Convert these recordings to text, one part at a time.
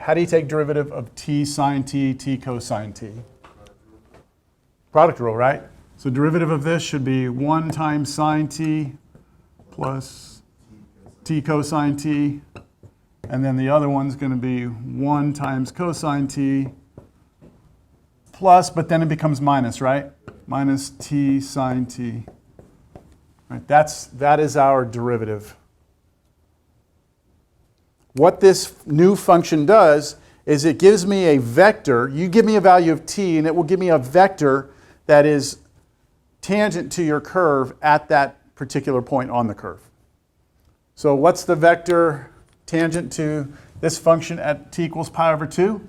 How do you take derivative of t sine t, t cosine t? Product rule, right? So derivative of this should be 1 times sine t plus t cosine t. And then the other one's going to be 1 times cosine t plus, but then it becomes minus, right? Minus t sine t. Right, that is our derivative. What this new function does is it gives me a vector. You give me a value of t, and it will give me a vector that is tangent to your curve at that particular point on the curve. So what's the vector tangent to this function at t equals pi over 2?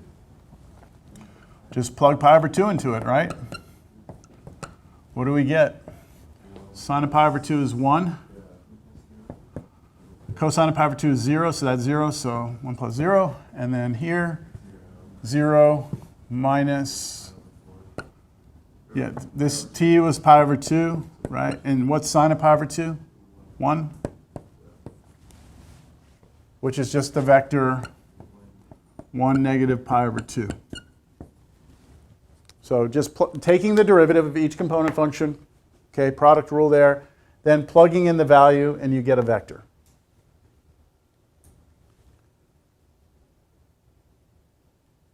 Just plug pi over 2 into it, right? What do we get? Sine of pi over 2 is 1. Cosine of pi over 2 is 0, so that's 0, so 1 plus 0. And then here, 0 minus, yeah, this t was pi over 2, right? And what's sine of pi over 2? 1. Which is just the vector 1 negative pi over 2. So just taking the derivative of each component function, okay, product rule there, then plugging in the value, and you get a vector.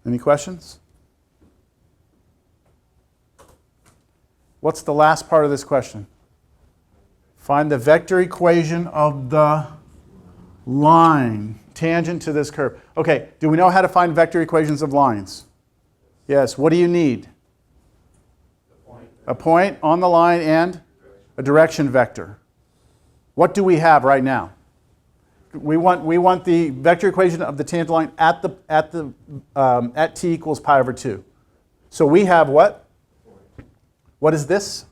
Any questions? What's the last part of this question? Find the vector equation of the line tangent to this curve. Okay, do we know how to find vector equations of lines? Yes. What do you need? A point on the line and a direction vector. What do we have right now? We want the vector equation of the tangent line at t equals pi over 2. So we have what? What is this?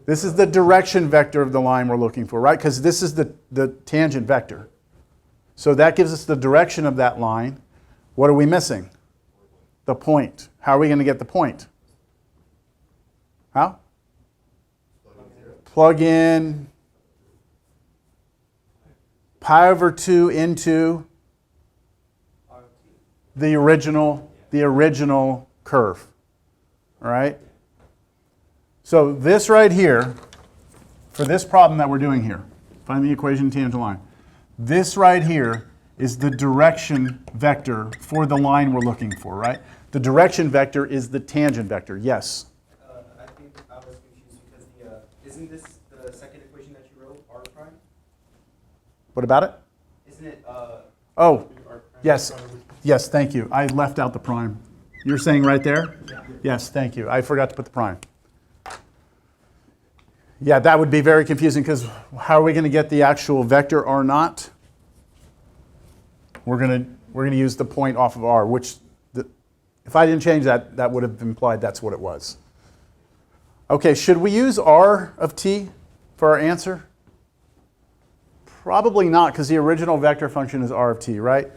This is the direction vector of the line we're looking for, right? Because this is the tangent vector. So that gives us the direction of that line. What are we missing? The point. How are we going to get the point? How? Plug in pi over 2 into the original curve. All right? So this right here, for this problem that we're doing here, find the equation tangent line. This right here is the direction vector for the line we're looking for, right? The direction vector is the tangent vector, yes? I think I was confused because isn't this the second equation that you wrote, r prime? What about it? Isn't it? Oh, yes. Yes, thank you. I left out the prime. You're saying right there? Yeah. Yes, thank you. I forgot to put the prime. Yeah, that would be very confusing because how are we going to get the actual vector r naught? We're going to use the point off of r, which if I didn't change that, that would have implied that's what it was. Okay, should we use r of t for our answer? Probably not, because the original vector function is r of t, right?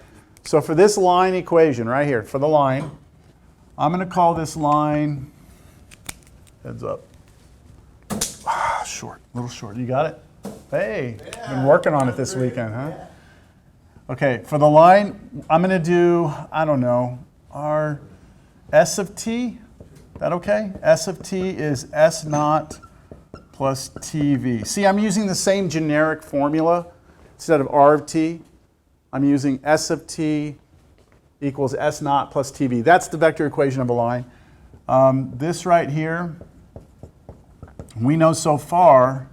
So for this line equation right here, for the line, I'm going to call this line, heads up, short, a little short. You got it? Hey, been working on it this weekend, huh? Okay, for the line, I'm going to do, I don't know, r s of t. Is that okay? S of t is s naught plus tv. See, I'm using the same generic formula. Instead of r of t, I'm using s of t equals s naught plus tv. That's the vector equation of a line. This right here, we know so far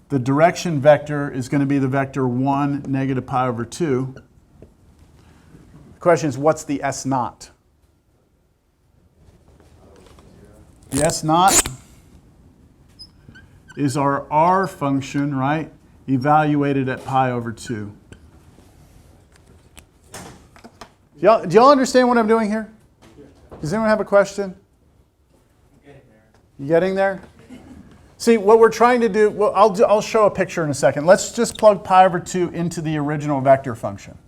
the direction vector is going to be the vector 1 negative pi over 2. The question is, what's the s naught? The s naught is our r function, right, evaluated at pi over 2. Do y'all understand what I'm doing here? Does anyone have a question? You getting there? See, what we're trying to do, well, I'll show a picture in a second. Let's just plug pi over 2 into the original vector function.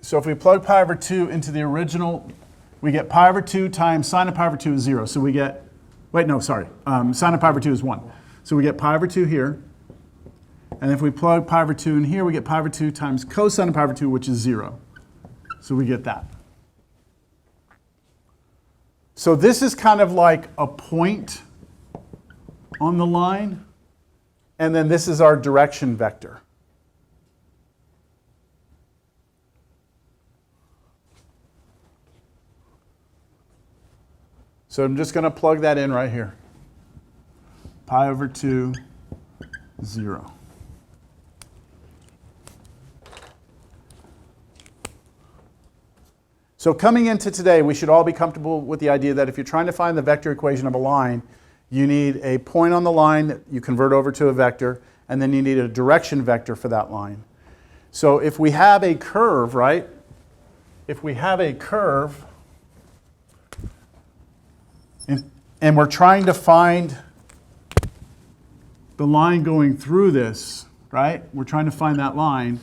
So if we plug pi over 2 into the original, we get pi over 2 times sine of pi over 2 is 0. So we get, sine of pi over 2 is 1. So we get pi over 2 here. And if we plug pi over 2 in here, we get pi over 2 times cosine of pi over 2, which is 0. So we get that. So this is kind of like a point on the line, and then this is our direction vector. So I'm just going to plug that in right here. Pi over 2, 0. So coming into today, we should all be comfortable with the idea that if you're trying to find the vector equation of a line, you need a point on the line that you convert over to a vector, and then you need a direction vector for that line. So if we have a curve, right? If we have a curve, and we're trying to find the line going through this, right? We're trying to find that line,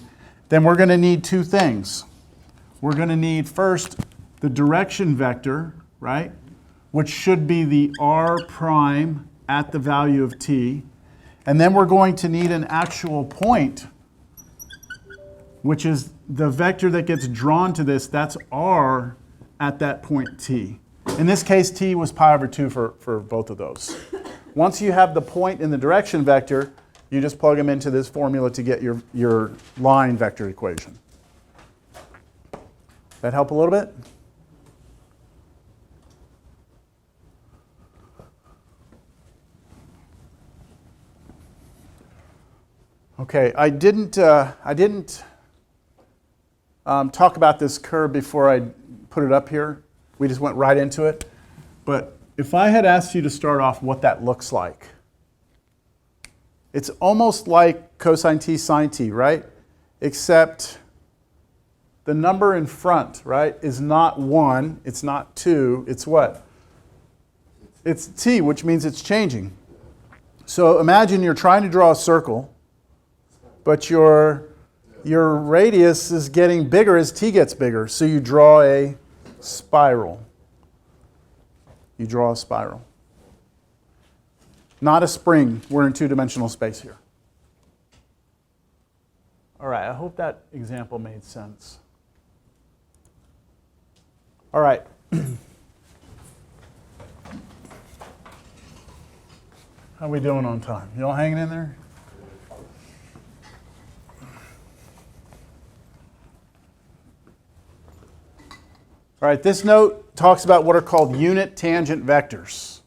then we're going to need two things. We're going to need first the direction vector, right? Which should be the r prime at the value of t. And then we're going to need an actual point, which is the vector that gets drawn to this. That's r at that point t. In this case, t was pi over 2 for both of those. Once you have the point in the direction vector, you just plug them into this formula to get your line vector equation. That help a little bit? Okay, I didn't talk about this curve before I put it up here. We just went right into it. But if I had asked you to start off what that looks like, it's almost like cosine t sine t, right? Except the number in front, right, is not 1, it's not 2, it's what? It's t, which means it's changing. So imagine you're trying to draw a circle, but your radius is getting bigger as t gets bigger, so you draw a spiral. You draw a spiral. Not a spring. We're in two-dimensional space here. All right, I hope that example made sense. All right. How are we doing on time? You all hanging in there? All right, this note talks about what are called unit tangent vectors.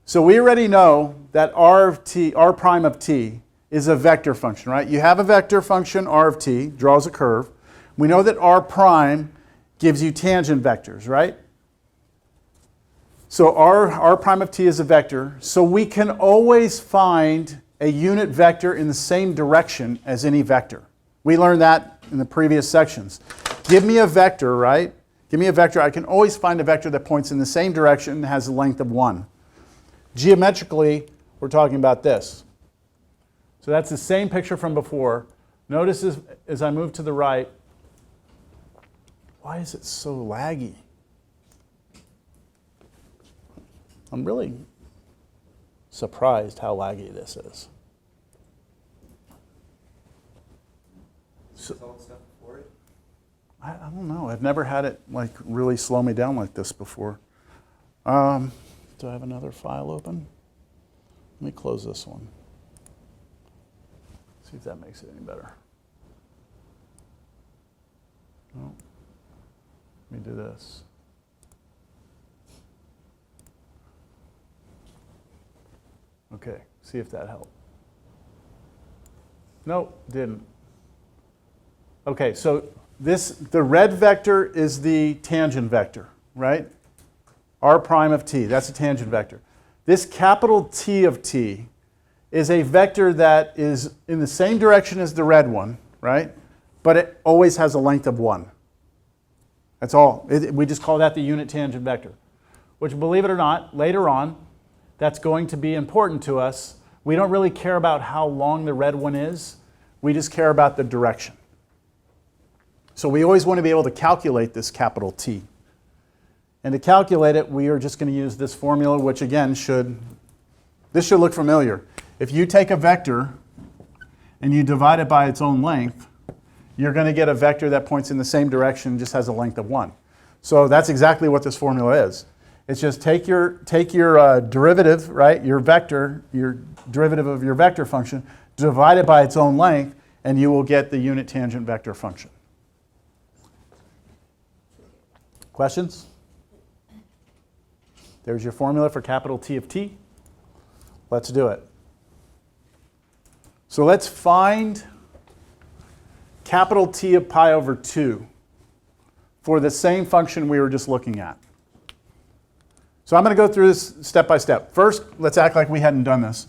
So we already know that r prime of t is a vector function, right? You have a vector function, r of t, draws a curve. We know that r prime gives you tangent vectors, right? So r prime of t is a vector, so we can always find a unit vector in the same direction as any vector. We learned that in the previous sections. Give me a vector, right? Give me a vector. I can always find a vector that points in the same direction and has a length of 1. Geometrically, we're talking about this. So that's the same picture from before. Notice as I move to the right, why is it so laggy? I'm really surprised how laggy this is. So, all the stuff before it? I don't know. I've never had it like really slow me down like this before. Do I have another file open? Let me close this one. See if that makes it any better. No. Let me do this. Okay, see if that helped. Nope, didn't. Okay, so the red vector is the tangent vector, right? R prime of t, that's a tangent vector. This capital T of t is a vector that is in the same direction as the red one, right? But it always has a length of 1. That's all. We just call that the unit tangent vector, which, believe it or not, later on, that's going to be important to us. We don't really care about how long the red one is. We just care about the direction. So we always want to be able to calculate this capital T. And to calculate it, we are just going to use this formula, which again this should look familiar. If you take a vector, and you divide it by its own length, you're going to get a vector that points in the same direction, just has a length of 1. So that's exactly what this formula is. It's just take your derivative, right, your derivative of your vector function, divide it by its own length, and you will get the unit tangent vector function. Questions? There's your formula for capital T of t. Let's do it. So let's find capital T of pi over 2 for the same function we were just looking at. So I'm going to go through this step by step. First, let's act like we hadn't done this.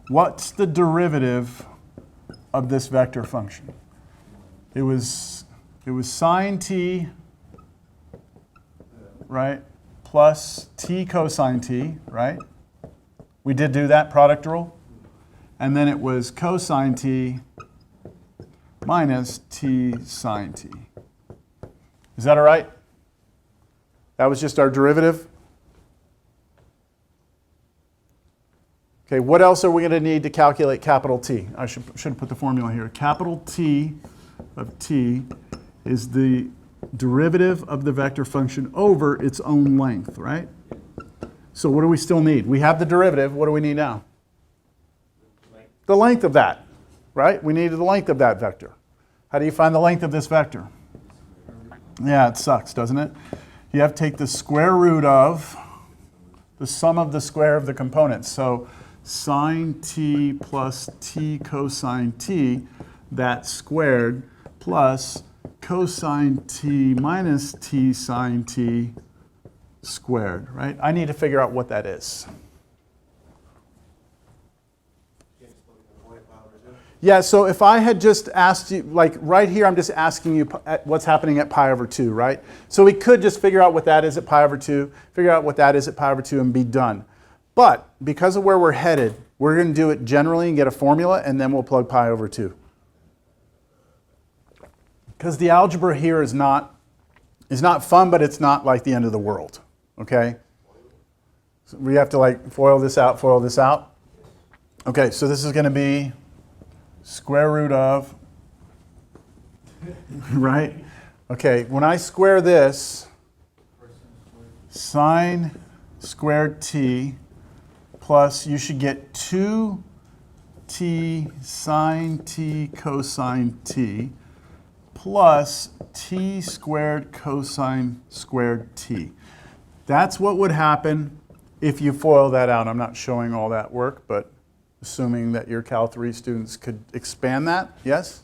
What's the derivative of this vector function? It was sine t, right, plus t cosine t, right? We did do that product rule. And then it was cosine t minus t sine t. Is that all right? That was just our derivative. Okay, what else are we going to need to calculate capital T? I should put the formula here. Capital T of t is the derivative of the vector function over its own length, right? So what do we still need? We have the derivative. What do we need now? The length of that, right? We needed the length of that vector. How do you find the length of this vector? Yeah, it sucks, doesn't it? You have to take the square root of the sum of the square of the components. So sine t plus t cosine t, that squared, plus cosine t minus t sine t squared, right? I need to figure out what that is. Yeah, so if I had just asked you, like right here, I'm just asking you what's happening at pi over 2, right? So we could just figure out what that is at pi over 2, figure out what that is at pi over 2, and be done. But because of where we're headed, we're going to do it generally and get a formula, and then we'll plug pi over 2. Because the algebra here is not fun, but it's not like the end of the world, okay? So we have to like foil this out. Okay, so this is going to be square root of, right? Okay, when I square this, sine squared t plus, you should get 2t sine t cosine t plus t squared cosine squared t. That's what would happen if you FOIL that out. I'm not showing all that work, but assuming that your Cal 3 students could expand that, yes?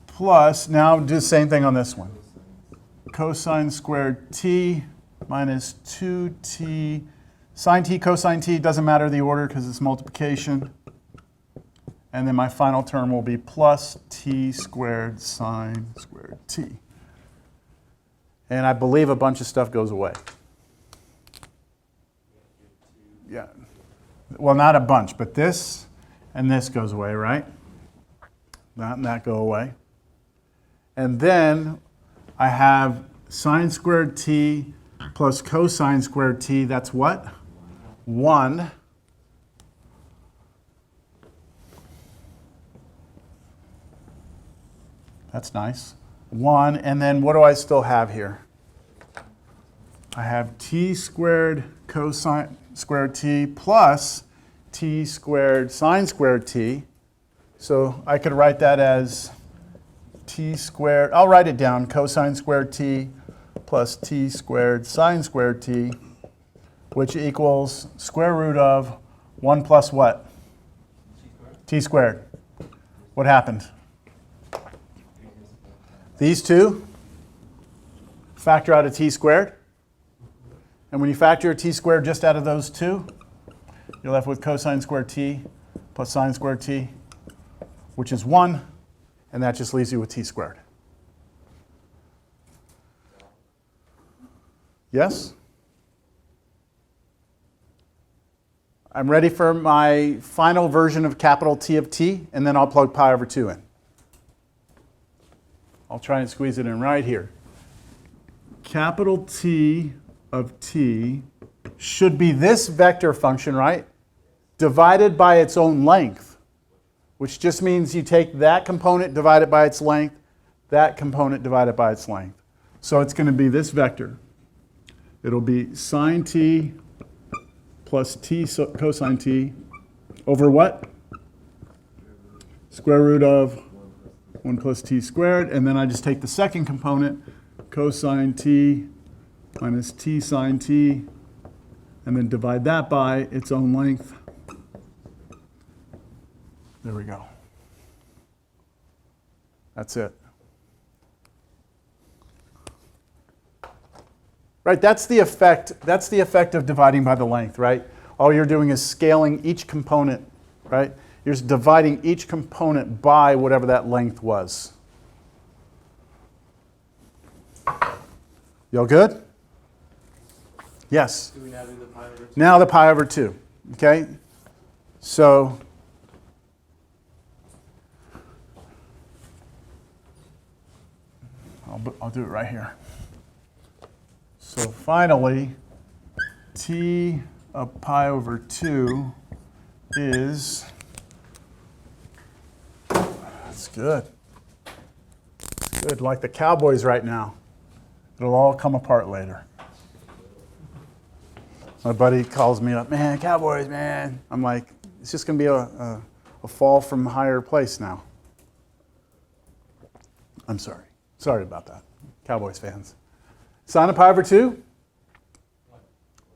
Plus, now do the same thing on this one. Cosine squared t minus 2t, sine t cosine t, doesn't matter the order because it's multiplication. And then my final term will be plus t squared sine squared t. And I believe a bunch of stuff goes away. Yeah. Well, not a bunch, but this and this goes away, right? That and that go away. And then I have sine squared t plus cosine squared t. That's what? 1. That's nice. 1. And then what do I still have here? I have t squared cosine squared t plus t squared sine squared t. So I could write that as t squared, I'll write it down, cosine squared t plus t squared sine squared t, which equals square root of 1 plus what? T squared. What happened? These two factor out a t squared. And when you factor a t squared just out of those two, you're left with cosine squared t plus sine squared t, which is 1, and that just leaves you with t squared. Yes? I'm ready for my final version of capital T of t, and then I'll plug pi over 2 in. I'll try and squeeze it in right here. Capital T of t should be this vector function, right? Divided by its own length. which just means you take that component, divide it by its length, that component, divide it by its length. So it's going to be this vector. It'll be sine t plus t cosine t over what? Square root of 1 plus t squared. And then I just take the second component, cosine t minus t sine t, and then divide that by its own length. There we go. That's it. Right, that's the effect of dividing by the length, right? All you're doing is scaling each component, right? You're just dividing each component by whatever that length was. Y'all good? Yes? Do we now do the pi over 2? Now the pi over 2, okay? So I'll do it right here. So finally, t of pi over 2 is, that's good. It's good, like the Cowboys right now. It'll all come apart later. My buddy calls me up, man, Cowboys, man. I'm like, it's just going to be a fall from higher place now. I'm sorry. Sorry about that, Cowboys fans. Sine of pi over 2?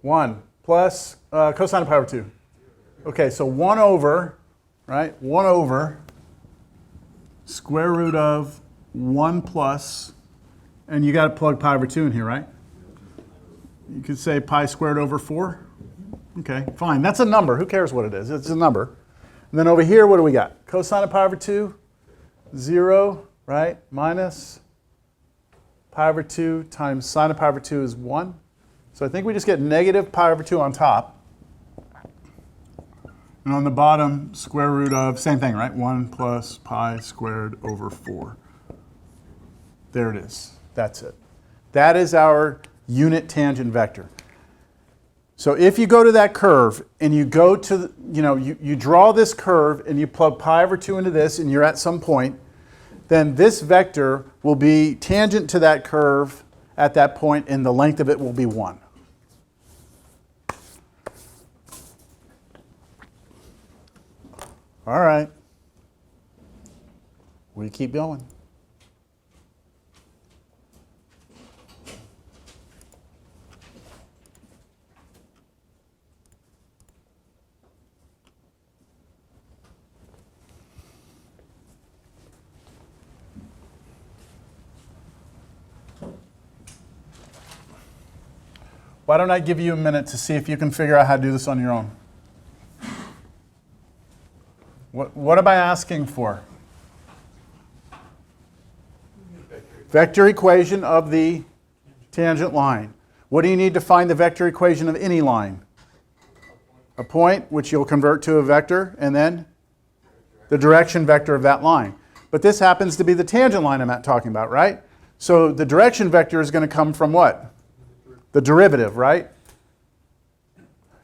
1 plus cosine of pi over 2. Okay, so 1 over, right? 1 over square root of 1 plus, and you got to plug pi over 2 in here, right? You could say pi squared over 4. Okay, fine. That's a number. Who cares what it is? It's a number. And then over here, what do we got? Cosine of pi over 2, 0, right? Minus pi over 2 times sine of pi over 2 is 1. So I think we just get negative pi over 2 on top. And on the bottom, square root of, same thing, right? 1 plus pi squared over 4. There it is. That's it. That is our unit tangent vector. So if you go to that curve and you go to, you draw this curve and you plug pi over 2 into this and you're at some point, then this vector will be tangent to that curve at that point and the length of it will be 1. All right. We keep going. Why don't I give you a minute to see if you can figure out how to do this on your own? What am I asking for? Vector equation of the tangent line. What do you need to find the vector equation of any line? A point, which you'll convert to a vector, and then the direction vector of that line. But this happens to be the tangent line I'm talking about, right? So the direction vector is going to come from what? The derivative, right?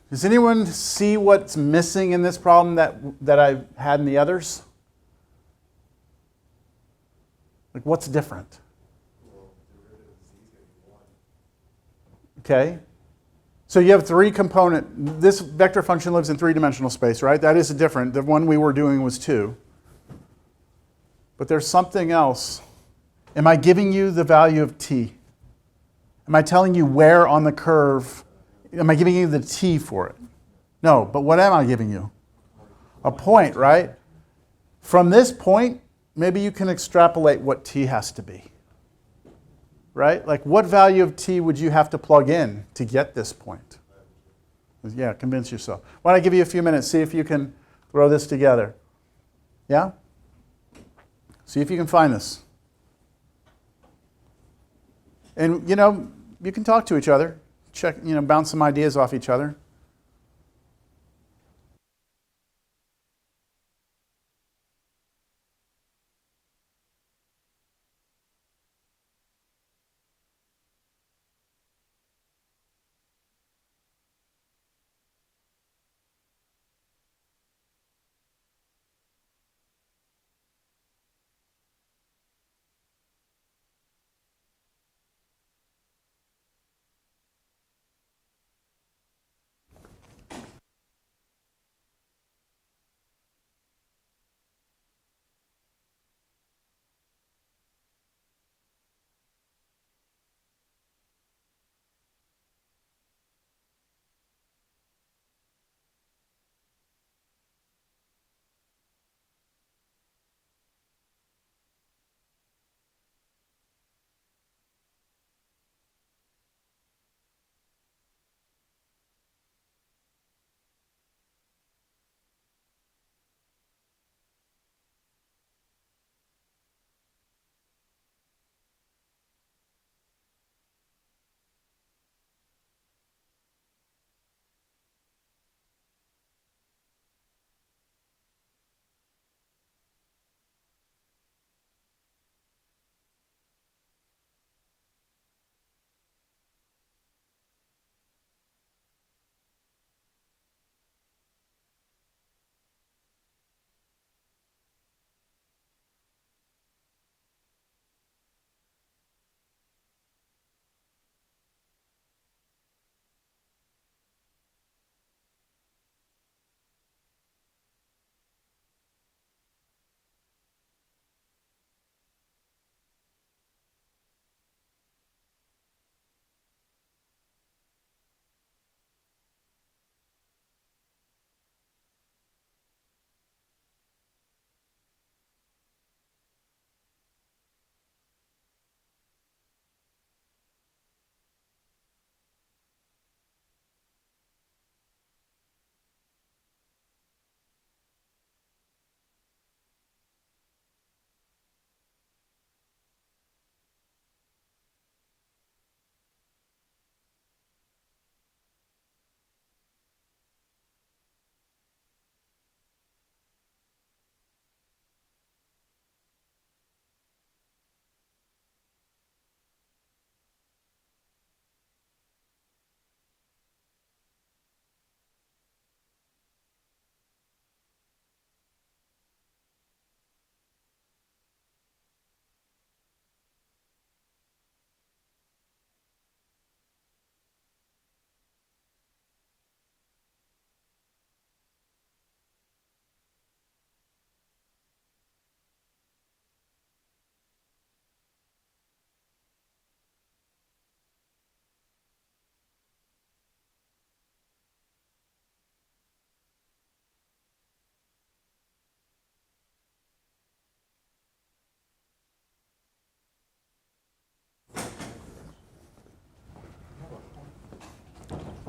Does anyone see what's missing in this problem that I've had in the others? Like, what's different? Okay. So you have three component. This vector function lives in three-dimensional space, right? That is different. The one we were doing was 2. But there's something else. Am I giving you the value of t? Am I telling you where on the curve? Am I giving you the t for it? No, but what am I giving you? A point, right? From this point, maybe you can extrapolate what t has to be. Right? Like, what value of t would you have to plug in to get this point? Yeah, convince yourself. Why don't I give you a few minutes, see if you can throw this together. Yeah? See if you can find this. And, you can talk to each other. Check, bounce some ideas off each other.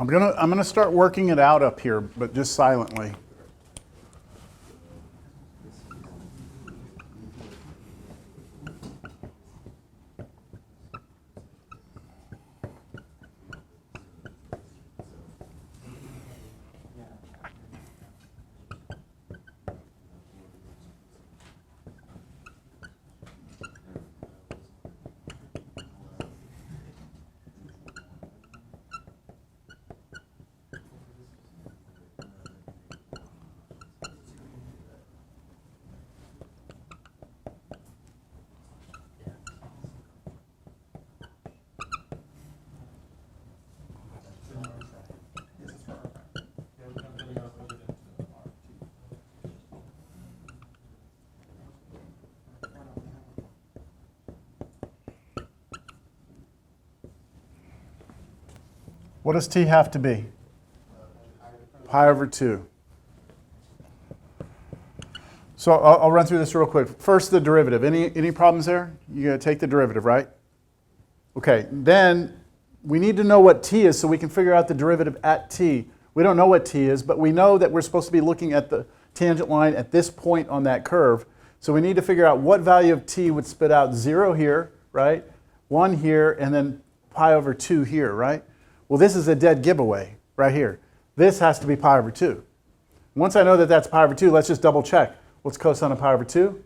I'm gonna start working it out up here, but just silently. What does t have to be? Pi over 2. So I'll run through this real quick. First, the derivative. Any problems there? You got to take the derivative, right? Okay, then we need to know what t is so we can figure out the derivative at t. We don't know what t is, but we know that we're supposed to be looking at the tangent line at this point on that curve. So we need to figure out what value of t would spit out 0 here, right? 1 here, and then pi over 2 here, right? Well, this is a dead giveaway right here. This has to be pi over 2. Once I know that that's pi over 2, let's just double check. What's cosine of pi over 2?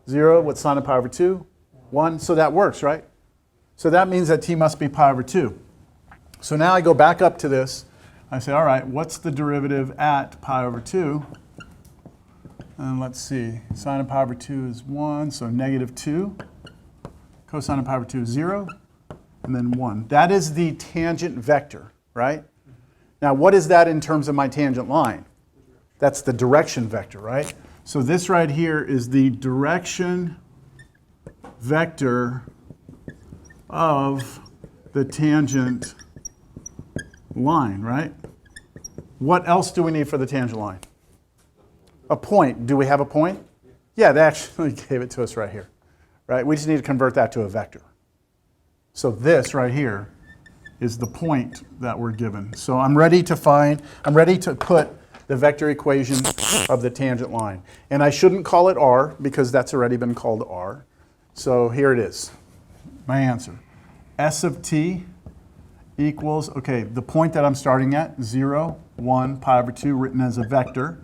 0. What's sine of pi over 2? 1. So that works, right? So that means that t must be pi over 2. So now I go back up to this. I say, all right, what's the derivative at pi over 2? And let's see. Sine of pi over 2 is 1, so negative 2. Cosine of pi over 2 is 0. And then 1. That is the tangent vector, right? Now, what is that in terms of my tangent line? That's the direction vector, right? So this right here is the direction vector of the tangent line, right? What else do we need for the tangent line? A point. Do we have a point? Yeah, they actually gave it to us right here, right? We just need to convert that to a vector. So this right here is the point that we're given. So I'm ready to put the vector equation of the tangent line. And I shouldn't call it r because that's already been called r. So here it is, my answer. S of t equals, okay, the point that I'm starting at, 0, 1, pi over 2, written as a vector,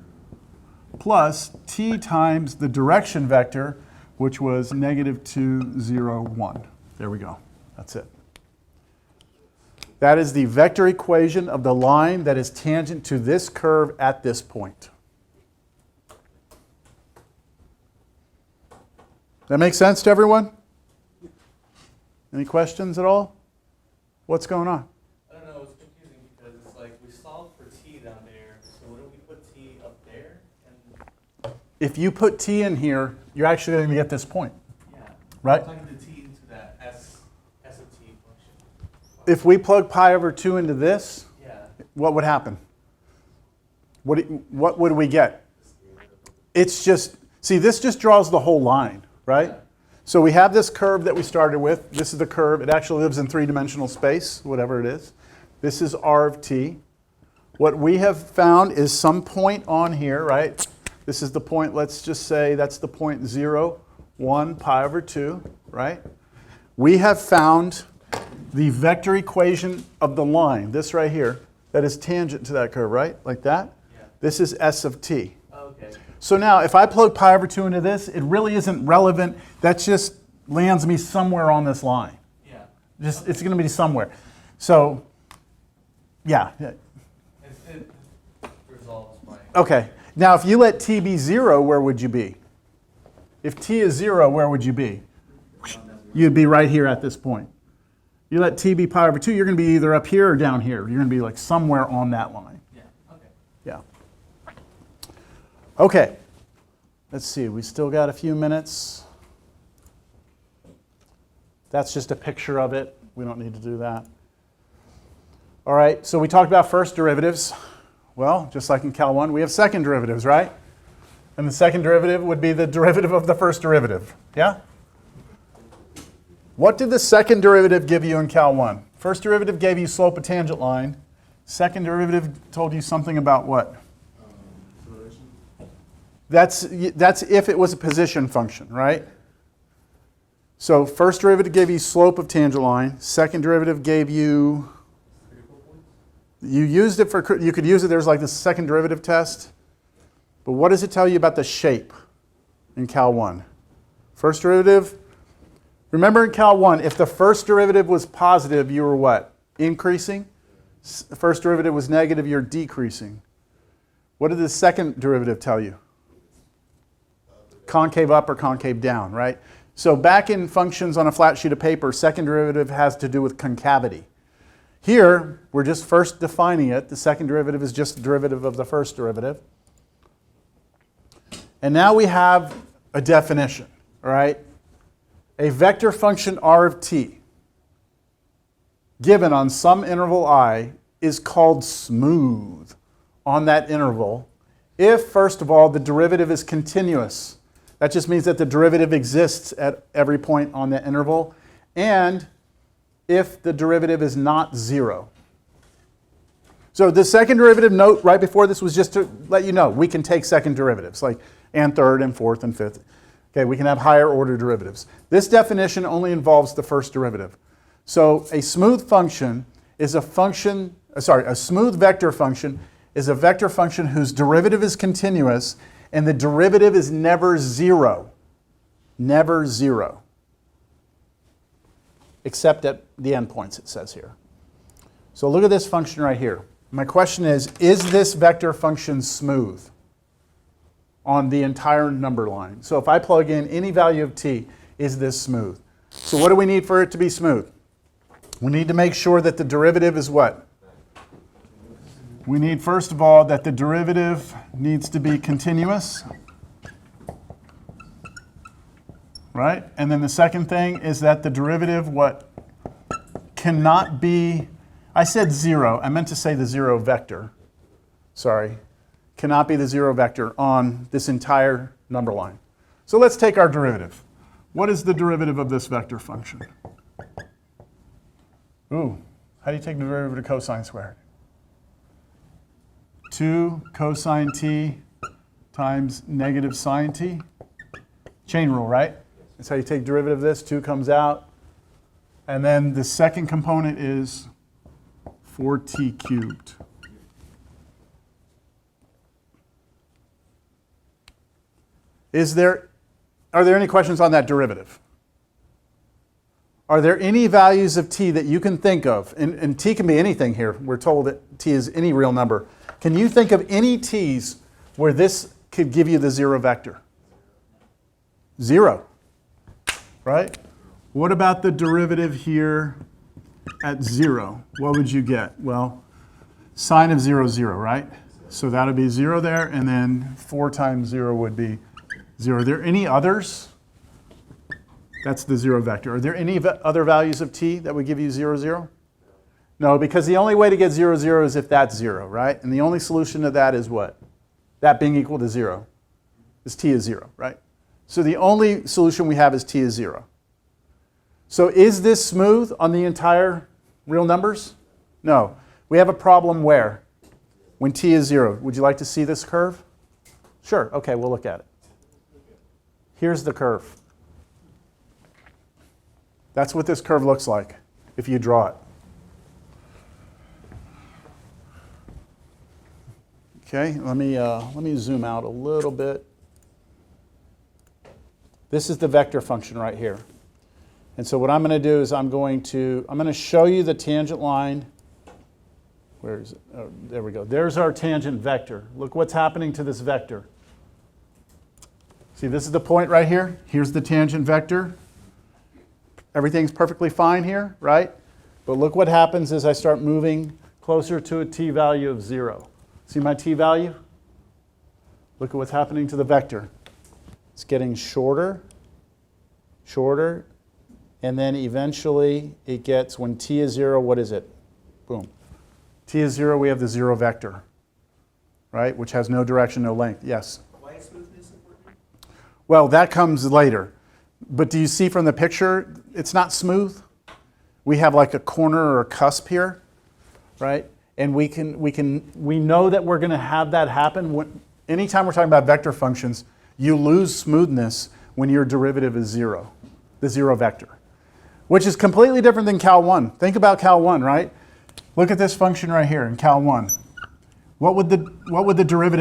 plus t times the direction vector, which was negative 2, 0, 1. There we go. That's it. That is the vector equation of the line that is tangent to this curve at this point. That make sense to everyone? Any questions at all? What's going on? I don't know, it's confusing because it's like we solved for t down there, so wouldn't we put t up there? And If you put t in here, you're actually going to get this point, yeah, right? plugging the t into that s of t function. If we plug pi over 2 into this, Yeah. what would happen? What would we get? It's just, see, this just draws the whole line, right? Yeah. So we have this curve that we started with. This is the curve. It actually lives in three-dimensional space, whatever it is. This is r of t. What we have found is some point on here, right? This is the point, let's just say that's the point 0, 1, pi over 2, right? We have found the vector equation of the line, this right here, that is tangent to that curve, right? Like that? Yeah. This is s of t. Okay. So now, if I plug pi over 2 into this, it really isn't relevant. That just lands me somewhere on this line. Yeah. Just, it's going to be somewhere. So, yeah. It resolves my. Okay. Now, if you let t be 0, where would you be? If t is 0, where would you be? You'd be right here at this point. You let t be pi over 2, you're going to be either up here or down here. You're going to be like somewhere on that line. Yeah. Okay. Yeah. Okay. Let's see. We still got a few minutes. That's just a picture of it. We don't need to do that. All right. So we talked about first derivatives. Well, just like in Cal 1, we have second derivatives, right? And the second derivative would be the derivative of the first derivative. Yeah? What did the second derivative give you in Cal 1? First derivative gave you slope of tangent line. Second derivative told you something about what? That's if it was a position function, right? So first derivative gave you slope of tangent line. Second derivative gave you, you used it for, you could use it, there's like the second derivative test. But what does it tell you about the shape in Cal 1? First derivative, remember in Cal 1, if the first derivative was positive, you were what? Increasing. The first derivative was negative, you're decreasing. What did the second derivative tell you? Concave up or concave down, right? So back in functions on a flat sheet of paper, second derivative has to do with concavity. Here, we're just first defining it. The second derivative is just the derivative of the first derivative. And now we have a definition, all right? A vector function r of t given on some interval I is called smooth on that interval if, first of all, the derivative is continuous. That just means that the derivative exists at every point on the interval, and if the derivative is not 0. So the second derivative note right before this was just to let you know we can take second derivatives, like and third and fourth and fifth. Okay, we can have higher order derivatives. This definition only involves the first derivative. So a smooth function is a function, a smooth vector function is a vector function whose derivative is continuous and the derivative is never 0. Never 0. Except at the endpoints, it says here. So look at this function right here. My question is this vector function smooth on the entire number line? So if I plug in any value of t, is this smooth? So what do we need for it to be smooth? We need to make sure that the derivative is what? We need, first of all, that the derivative needs to be continuous, right? And then the second thing is that the derivative, what? Cannot be, I said 0. I meant to say the 0 vector. Sorry. Cannot be the 0 vector on this entire number line. So let's take our derivative. What is the derivative of this vector function? Ooh, how do you take the derivative of cosine squared? 2 cosine t times negative sine t. Chain rule, right? That's how you take derivative of this. 2 comes out. And then the second component is 4t cubed. Are there any questions on that derivative? Are there any values of t that you can think of? And t can be anything here. We're told that t is any real number. Can you think of any t's where this could give you the 0 vector? 0, right? What about the derivative here at 0? What would you get? Well, sine of 0 is 0, right? So that would be 0 there, and then 4 times 0 would be 0. Are there any others? That's the 0 vector. Are there any other values of t that would give you 0, 0? No, because the only way to get 0, 0 is if that's 0, right? And the only solution to that is what? That being equal to 0. Is t is 0, right? So the only solution we have is t is 0. So is this smooth on the entire real numbers? No. We have a problem where? When t is 0. Would you like to see this curve? Sure. Okay, we'll look at it. Here's the curve. That's what this curve looks like if you draw it. Okay, let me zoom out a little bit. This is the vector function right here. And so what I'm going to do is I'm going to show you the tangent line. Where is it? Oh, there we go. There's our tangent vector. Look what's happening to this vector. See, this is the point right here. Here's the tangent vector. Everything's perfectly fine here, right? But look what happens as I start moving closer to a t value of 0. See my t value? Look at what's happening to the vector. It's getting shorter, shorter, and then eventually it gets, when t is 0, what is it? Boom. T is 0, we have the 0 vector, right? Which has no direction, no length. Yes? Why is smoothness important? Well, that comes later. But do you see from the picture, it's not smooth? We have like a corner or a cusp here, right? And we know that we're going to have that happen. Anytime we're talking about vector functions, you lose smoothness when your derivative is 0, the 0 vector, which is completely different than cal1. Think about cal1, right? Look at this function right here in cal1. What would the derivative